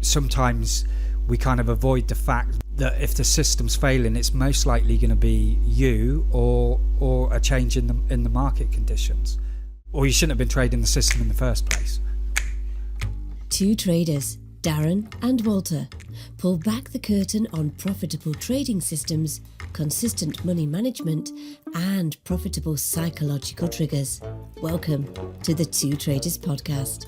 sometimes we kind of avoid the fact that if the system's failing, it's most likely going to be you or a change in the market conditions, or you shouldn't have been trading the system in the first place. Two traders, Darren and Walter, pull back the curtain on profitable trading systems, consistent money management, and profitable psychological triggers. Welcome to the Two Traders Podcast.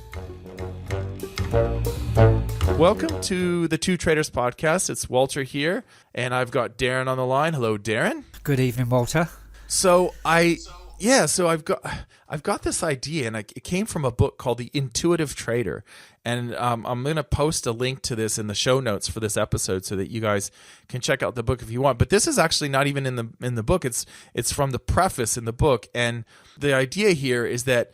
Welcome to the Two Traders Podcast. It's Walter here, and I've got Darren on the line. Hello, Darren. Good evening, Walter. So I've got this idea, and it came from a book called The Intuitive Trader, and I'm going to post a link to this in the show notes for this episode so that you guys can check out the book if you want. But this is actually not even in the book. It's from the preface in the book, and the idea here is that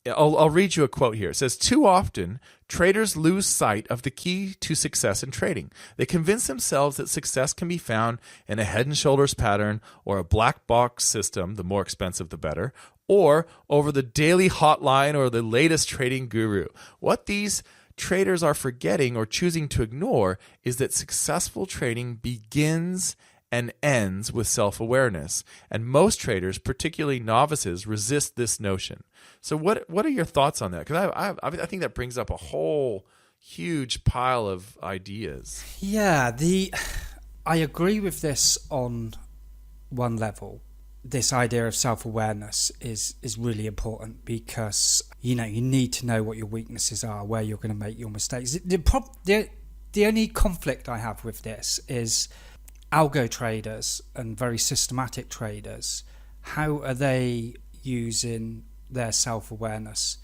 I'll read you a quote here. It says, "Too often, traders lose sight of the key to success in trading. They convince themselves that success can be found in a head and shoulders pattern or a black box system, the more expensive the better, or over the daily hotline or the latest trading guru. What these traders are forgetting or choosing to ignore is that successful trading begins and ends with self-awareness. And most traders, particularly novices, resist this notion." So what are your thoughts on that? Because I think that brings up a whole huge pile of ideas. Yeah, I agree with this on one level. This idea of self-awareness is really important because you need to know what your weaknesses are, where you're going to make your mistakes. The only conflict I have with this is algo traders and very systematic traders. How are they using their self-awareness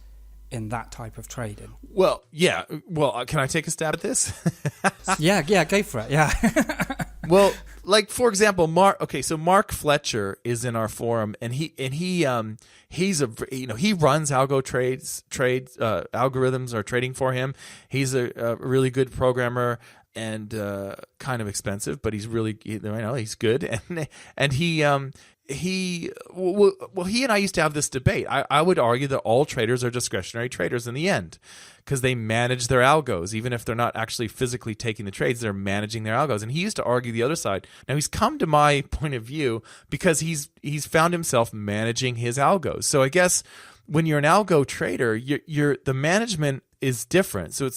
in that type of trading? Well, yeah. Well, can I take a stab at this? Yeah, go for it. Yeah. Well, like for example, Mark Fletcher is in our forum, and he runs algo trades, algorithms are trading for him. He's a really good programmer and kind of expensive, but he's really, he's good, and he and I used to have this debate. I would argue that all traders are discretionary traders in the end because they manage their algos. Even if they're not actually physically taking the trades, they're managing their algos. And he used to argue the other side. Now he's come to my point of view because he's found himself managing his algos. So I guess when you're an algo trader, the management is different. So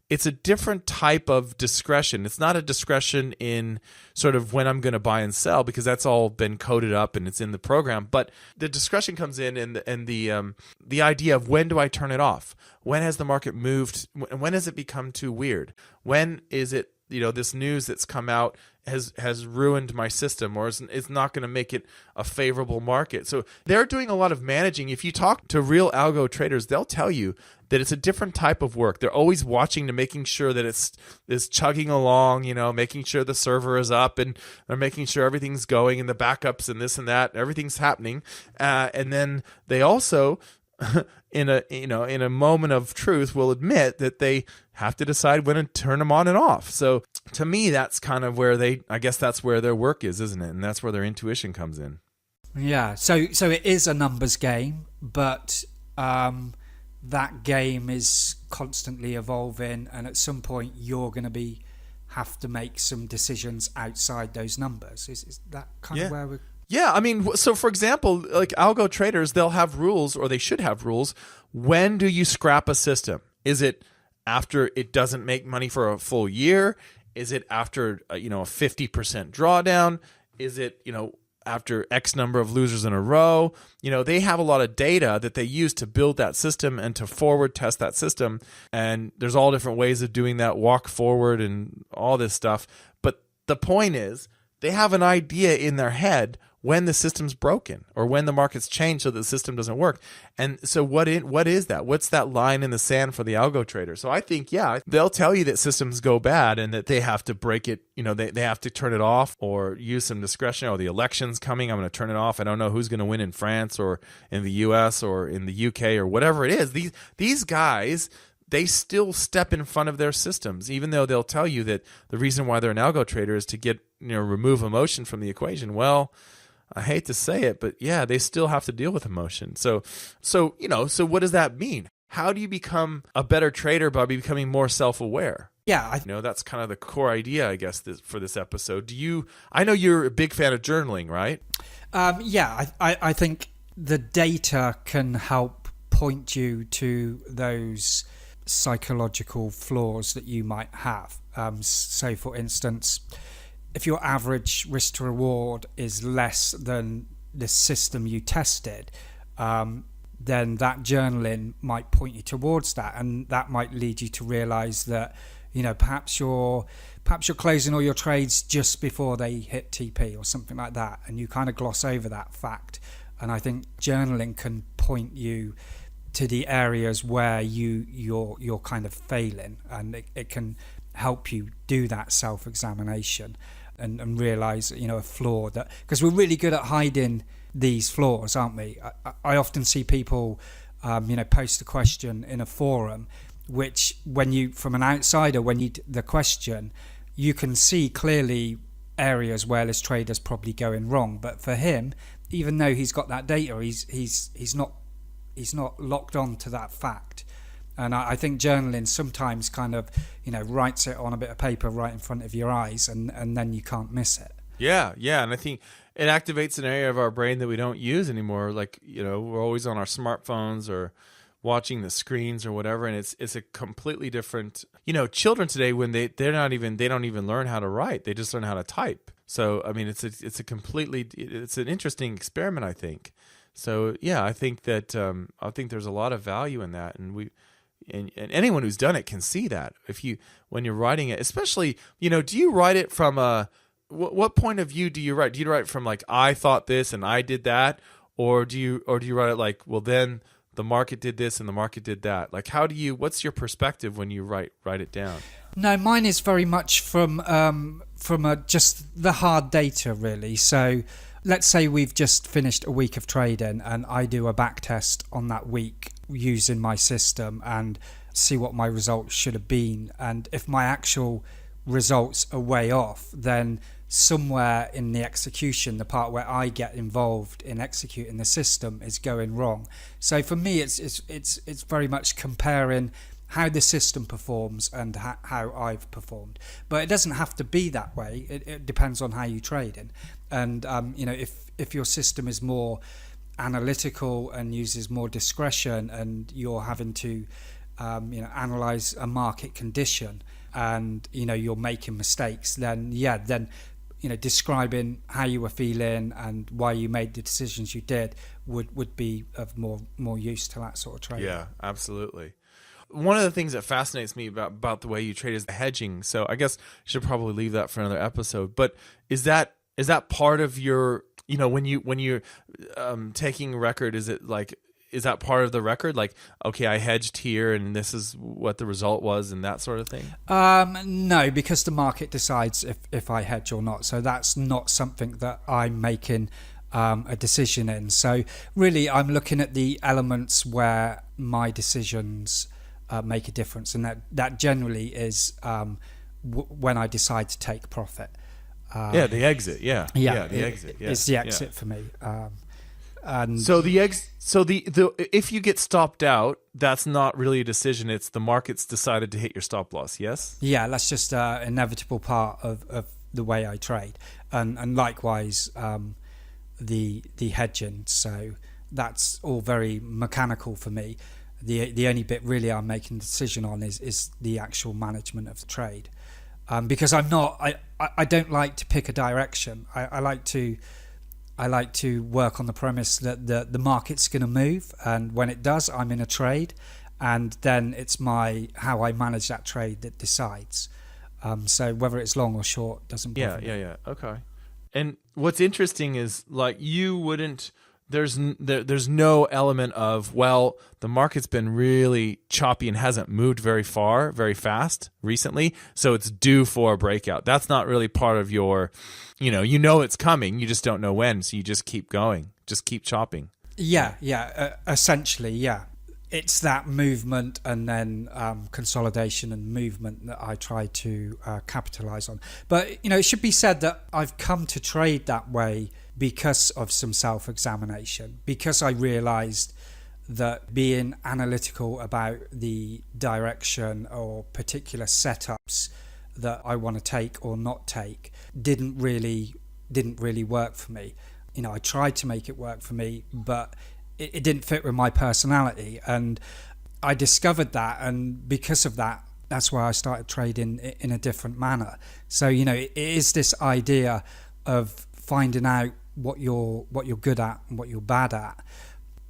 it's a different type of discretion. It's not a discretion in sort of when I'm going to buy and sell because that's all been coded up and it's in the program. But the discretion comes in and the idea of when do I turn it off? When has the market moved? When has it become too weird? When is it, this news that's come out has ruined my system or is not going to make it a favorable market? So they're doing a lot of managing. If you talk to real algo traders, they'll tell you that it's a different type of work. They're always watching to making sure that it's chugging along, making sure the server is up and they're making sure everything's going and the backups and this and that, everything's happening. And then they also, in a moment of truth, will admit that they have to decide when to turn them on and off. So to me, that's kind of where that's where their work is, isn't it? And that's where their intuition comes in. Yeah. So it is a numbers game, but that game is constantly evolving, and at some point you're going to have to make some decisions outside those numbers. Is that kind of where we're... Yeah, I mean, so for example, like algo traders, they'll have rules, or they should have rules. When do you scrap a system? Is it after it doesn't make money for a full year? Is it after a 50% drawdown? Is it after X number of losers in a row? They have a lot of data that they use to build that system and to forward test that system. And there's all different ways of doing that, walk forward and all this stuff. But the point is, they have an idea in their head when the system's broken or when the market's changed so that the system doesn't work. And so what is that? What's that line in the sand for the algo trader? So I think, they'll tell you that systems go bad and that they have to break it. They have to turn it off or use some discretion. Oh, the election's coming, I'm going to turn it off. I don't know who's going to win in France or in the US or in the UK or whatever it is. These guys, they still step in front of their systems, even though they'll tell you that the reason why they're an algo trader is to remove emotion from the equation. Well, I hate to say it, but they still have to deal with emotion. So what does that mean? How do you become a better trader by becoming more self-aware? Yeah, That's kind of the core idea, I guess, for this episode. I know you're a big fan of journaling, right? I think the data can help point you to those psychological flaws that you might have. So, for instance, if your average risk to reward is less than the system you tested, then that journaling might point you towards that, and that might lead you to realize that perhaps you're closing all your trades just before they hit TP or something like that, and you kind of gloss over that fact. And I think journaling can point you to the areas where you're kind of failing, and it can help you do that self-examination and realize a flaw, that because we're really good at hiding these flaws, aren't we? I often see people post a question in a forum, which from an outsider, when you the question, you can see clearly areas where this trader's probably going wrong. But for him, even though he's got that data, he's not locked on to that fact. And I think journaling sometimes kind of writes it on a bit of paper right in front of your eyes, and then you can't miss it. Yeah, and I think it activates an area of our brain that we don't use anymore. Like we're always on our smartphones or watching the screens or whatever, and it's a completely different. Children today, when they don't even learn how to write, they just learn how to type. So I mean, it's an interesting experiment, I think. So yeah, I think that I think there's a lot of value in that, and anyone who's done it can see that when you're writing it, especially do you write it from what point of view do you write? Do you write from like, I thought this and I did that, or do you write it like, well, then the market did this and the market did that? Like, what's your perspective when you write it down? No, mine is very much from just the hard data, really. So let's say we've just finished a week of trading, and I do a back test on that week using my system and see what my results should have been. And if my actual results are way off, then somewhere in the execution, the part where I get involved in executing the system, is going wrong. So for me, it's very much comparing how the system performs and how I've performed. But it doesn't have to be that way. It depends on how you trade in. And if your system is more analytical and uses more discretion, and you're having to analyze a market condition, and you're making mistakes, then describing how you were feeling and why you made the decisions you did would be of more use to that sort of trade. Yeah, absolutely. One of the things that fascinates me about the way you trade is hedging. So I guess I should probably leave that for another episode. But is that part of your, when you're taking record, is that part of the record? Like, okay, I hedged here and this is what the result was and that sort of thing? No, because the market decides if I hedge or not. So that's not something that I'm making a decision in. So really, I'm looking at the elements where my decisions make a difference. And that generally is when I decide to take profit. The exit. The exit. Yeah, it's the exit for me. And so if you get stopped out, that's not really a decision. It's the market's decided to hit your stop loss. Yes. Yeah, that's just an inevitable part of the way I trade, and likewise the hedging. So that's all very mechanical for me. The only bit really I'm making a decision on is the actual management of the trade, because I don't like to pick a direction. I like to work on the premise that the market's going to move, and when it does, I'm in a trade, and then it's how I manage that trade that decides. So whether it's long or short doesn't bother me. Yeah. Okay. And what's interesting is, like, you wouldn't. There's no element of, well, the market's been really choppy and hasn't moved very fast recently, so it's due for a breakout. That's not really part of your, it's coming, you just don't know when, so you just keep going, just keep chopping. Essentially, yeah. It's that movement and then consolidation and movement that I try to capitalize on. But, it should be said that I've come to trade that way because of some self-examination, because I realized that being analytical about the direction or particular setups that I want to take or not take didn't really work for me. You know, I tried to make it work for me, but it didn't fit with my personality, and I discovered that, and because of that, that's why I started trading in a different manner. So, you know, it is this idea of finding out what you're good at and what you're bad at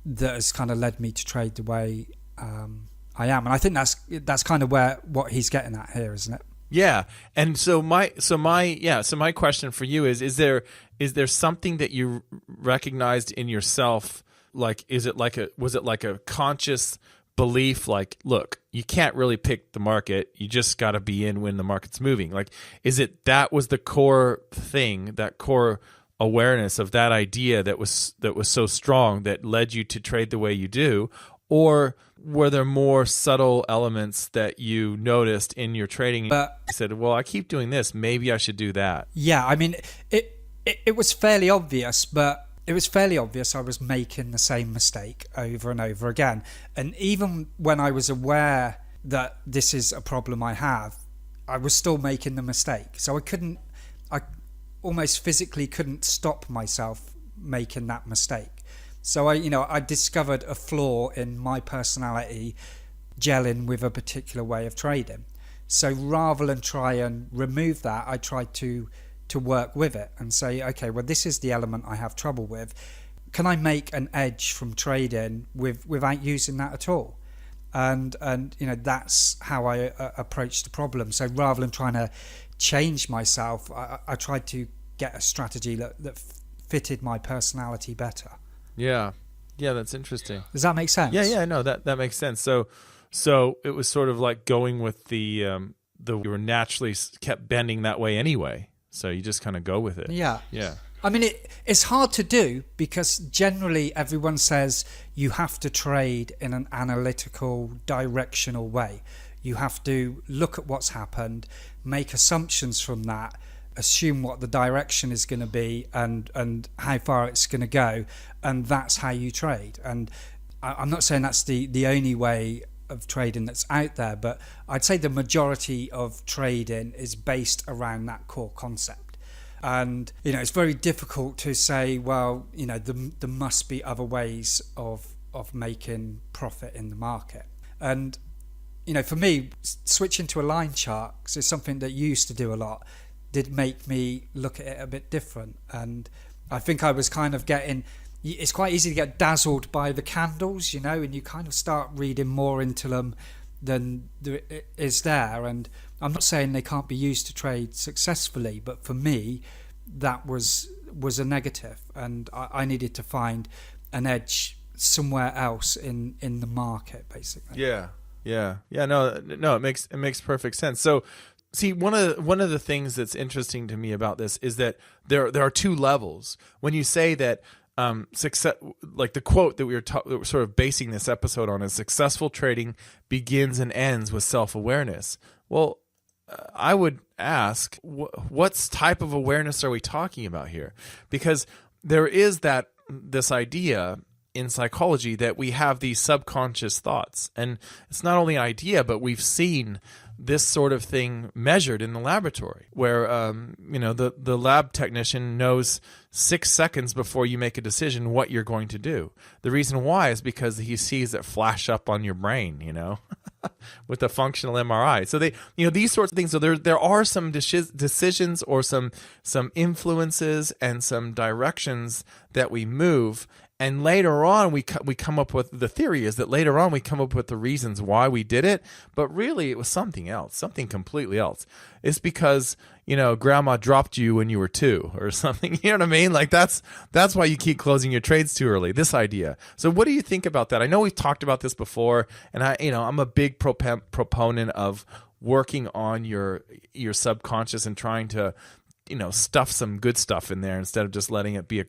that has kind of led me to trade the way I am, and I think that's kind of what he's getting at here, isn't it? Yeah. And so my question for you is there something that you recognized in yourself? Like, was it like a conscious belief, like, look, you can't really pick the market, you just got to be in when the market's moving? Like, is it that was the core thing, that core awareness of that idea that was so strong that led you to trade the way you do? Or were there more subtle elements that you noticed in your trading? You said, well, I keep doing this, maybe I should do that. Yeah, I mean, it was fairly obvious, but it was fairly obvious I was making the same mistake over and over again. And even when I was aware that this is a problem I have, I was still making the mistake. So I almost physically couldn't stop myself making that mistake. So I discovered a flaw in my personality gelling with a particular way of trading. So rather than try and remove that, I tried to work with it and say, okay, well, this is the element I have trouble with. Can I make an edge from trading without using that at all? And that's how I approached the problem. So rather than trying to change myself, I tried to get a strategy that fitted my personality better. Yeah, that's interesting. Does that make sense? Yeah, no, that makes sense. So it was sort of like going with you were naturally kept bending that way anyway. So you just kind of go with it. Yeah. Yeah. I mean, it's hard to do because generally everyone says you have to trade in an analytical, directional way. You have to look at what's happened, make assumptions from that, assume what the direction is going to be and how far it's going to go, and that's how you trade. And I'm not saying that's the only way of trading that's out there, but I'd say the majority of trading is based around that core concept. And it's very difficult to say, well, there must be other ways of making profit in the market. And for me, switching to a line chart, because it's something that you used to do a lot, did make me look at it a bit different. And I think I was kind of it's quite easy to get dazzled by the candles, and you kind of start reading more into them than there is there. And I'm not saying they can't be used to trade successfully, but for me, that was a negative, and I needed to find an edge somewhere else in the market, basically. Yeah. No, it makes perfect sense. So, see, one of the things that's interesting to me about this is that there are two levels. When you say that success, like the quote that we were sort of basing this episode on, is successful trading begins and ends with self-awareness. Well, I would ask, what type of awareness are we talking about here? Because there is this idea in psychology that we have these subconscious thoughts, and it's not only an idea, but we've seen this sort of thing measured in the laboratory, where the lab technician knows 6 seconds before you make a decision what you're going to do. The reason why is because he sees it flash up on your brain, with the functional MRI. So these sorts of things. So there are some decisions or some influences and some directions that we move. And later on, we come up with, the theory is that later on we come up with the reasons why we did it, but really it was something else, something completely else. It's because, grandma dropped you when you were 2 or something. You know what I mean? Like that's why you keep closing your trades too early, this idea. So what do you think about that? I know we've talked about this before, and I'm a big proponent of working on your subconscious and trying to stuff some good stuff in there instead of just letting it be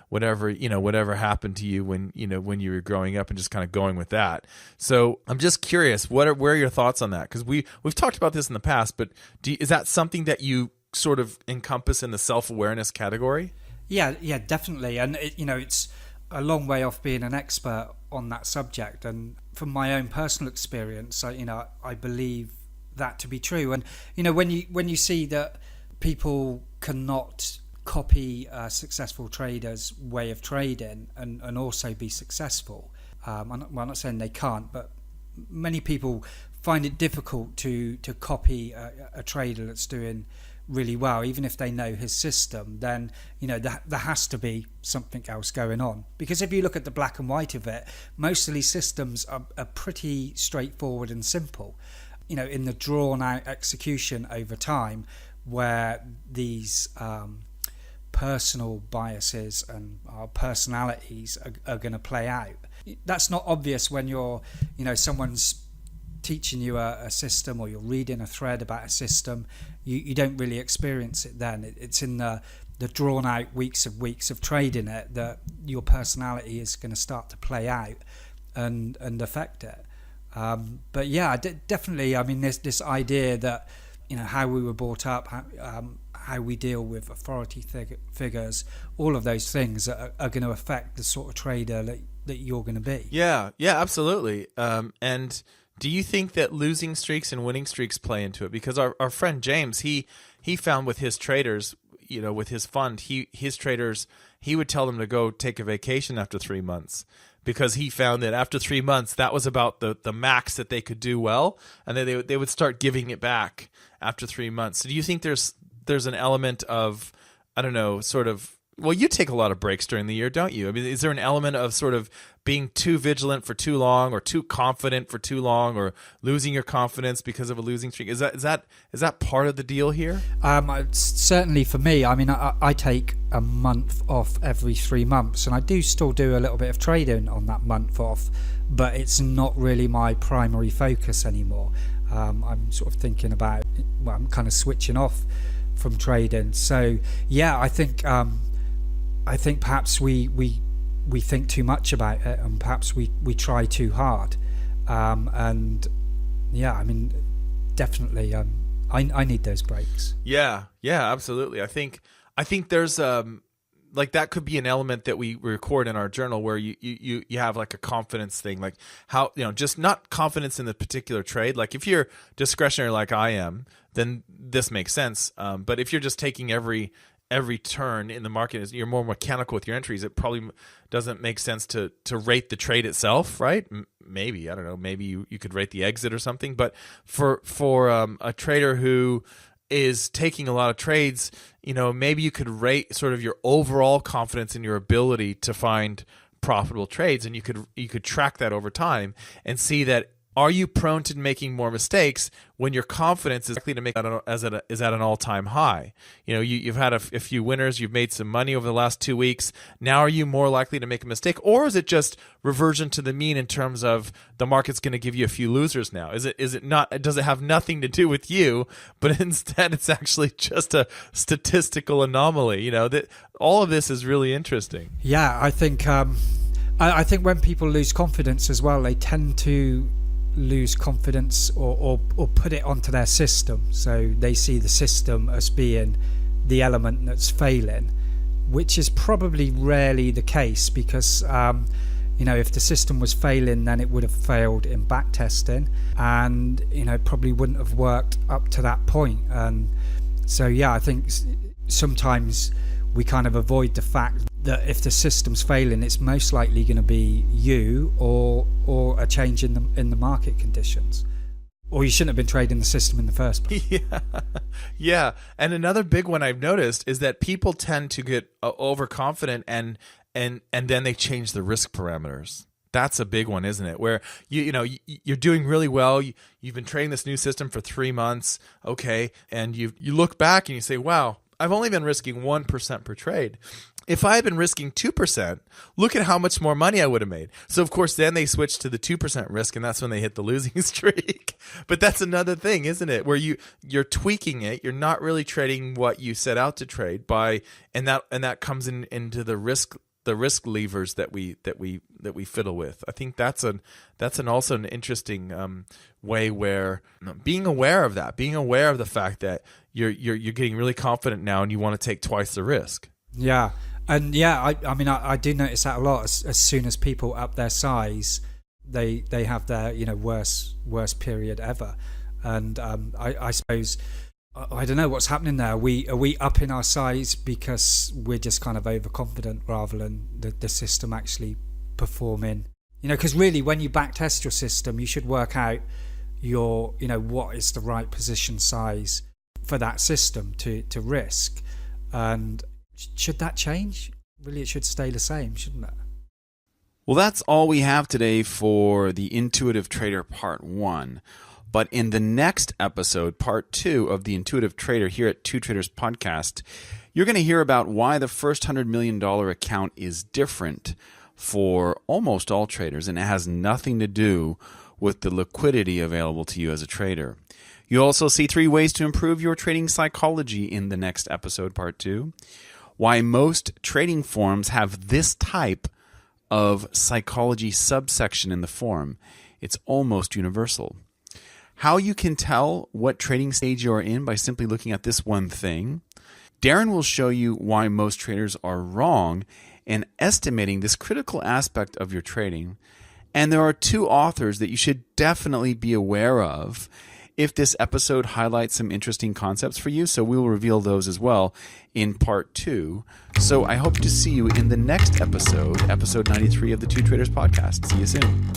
whatever happened to you when you were growing up and just kind of going with that. So I'm just curious, where are your thoughts on that? Because we've talked about this in the past, but is that something that you sort of encompass in the self-awareness category? Yeah, definitely. And it's a long way off being an expert on that subject, and from my own personal experience, I believe that to be true. And when you see that people cannot copy a successful trader's way of trading and also be successful, I'm not saying they can't, but many people find it difficult to copy a trader that's doing really well. Even if they know his system, then there has to be something else going on, because if you look at the black and white of it, most of these systems are pretty straightforward and simple. In the drawn out execution over time, where these personal biases and our personalities are going to play out. That's not obvious when someone's teaching you a system, or you're reading a thread about a system. You don't really experience it then. It's in the drawn out weeks of trading it that your personality is going to start to play out and affect it. But yeah, definitely. I mean, there's this idea that how we were brought up, how we deal with authority figures, all of those things are going to affect the sort of trader that you're going to be. Yeah, absolutely. And do you think that losing streaks and winning streaks play into it? Because our friend James, he found with his traders, with his fund, his traders, he would tell them to go take a vacation after 3 months, because he found that after 3 months, that was about the max that they could do well, and then they would start giving it back after 3 months. So do you think there's an element of, I don't know, sort of, well, you take a lot of breaks during the year, don't you? I mean, is there an element of sort of being too vigilant for too long, or too confident for too long, or losing your confidence because of a losing streak? Is that part of the deal here? Certainly for me. I mean, I take a month off every 3 months, and I do still do a little bit of trading on that month off, but it's not really my primary focus anymore. I'm sort of thinking about, I'm kind of switching off from trading. So yeah, I think perhaps we think too much about it, and perhaps we try too hard. And yeah, I mean, definitely, I need those breaks. Yeah, absolutely. I think there's like that could be an element that we record in our journal, where you have like a confidence thing, like how, just not confidence in the particular trade. Like if you're discretionary like I am, then this makes sense. But if you're just taking every turn in the market, you're more mechanical with your entries, it probably doesn't make sense to rate the trade itself, right? Maybe, I don't know, maybe you could rate the exit or something. But for a trader who is taking a lot of trades, maybe you could rate sort of your overall confidence in your ability to find profitable trades, and you could track that over time and see that, are you prone to making more mistakes when your confidence is likely to make is at an all-time high? You've had a few winners, you've made some money over the last 2 weeks. Now, are you more likely to make a mistake, or is it just reversion to the mean in terms of the market's going to give you a few losers now? Is it not? Does it have nothing to do with you, but instead it's actually just a statistical anomaly? That all of this is really interesting. Yeah, I think when people lose confidence as well, they tend to lose confidence or put it onto their system. So they see the system as being the element that's failing, which is probably rarely the case, because if the system was failing, then it would have failed in back testing, and probably wouldn't have worked up to that point. And so yeah, I think sometimes we kind of avoid the fact that if the system's failing, it's most likely going to be you or a change in the market conditions, or you shouldn't have been trading the system in the first place. Yeah. And another big one I've noticed is that people tend to get overconfident and then they change the risk parameters. That's a big one, isn't it? Where you're doing really well. You've been trading this new system for 3 months, okay, and you look back and you say, wow, I've only been risking 1% per trade. If I had been risking 2%, look at how much more money I would have made. So, of course, then they switch to the 2% risk, and that's when they hit the losing streak. But that's another thing, isn't it? Where you're tweaking it. You're not really trading what you set out to trade and that comes into the risk levers that we fiddle with. I think that's also an interesting way where being aware of the fact that you're getting really confident now and you want to take twice the risk. Yeah. And yeah, I mean, I do notice that a lot. As soon as people up their size, they have their worst period ever. And I suppose I don't know what's happening there. Are we upping our size because we're just kind of overconfident rather than the system actually performing? Because really, when you backtest your system, you should work out what is the right position size for that system to risk. And should that change? Really, it should stay the same, shouldn't it? Well, that's all we have today for the Intuitive Trader Part 1. But in the next episode, Part 2 of the Intuitive Trader here at Two Traders Podcast, you're going to hear about why the first $100 million account is different for almost all traders, and it has nothing to do with the liquidity available to you as a trader. You'll also see 3 ways to improve your trading psychology in the next episode, Part 2. Why most trading forums have this type of psychology subsection in the forum. It's almost universal. How you can tell what trading stage you are in by simply looking at this one thing. Darren will show you why most traders are wrong in estimating this critical aspect of your trading. And there are 2 authors that you should definitely be aware of if this episode highlights some interesting concepts for you. So we will reveal those as well in Part 2. So I hope to see you in the next episode, episode 93 of the Two Traders Podcast. See you soon.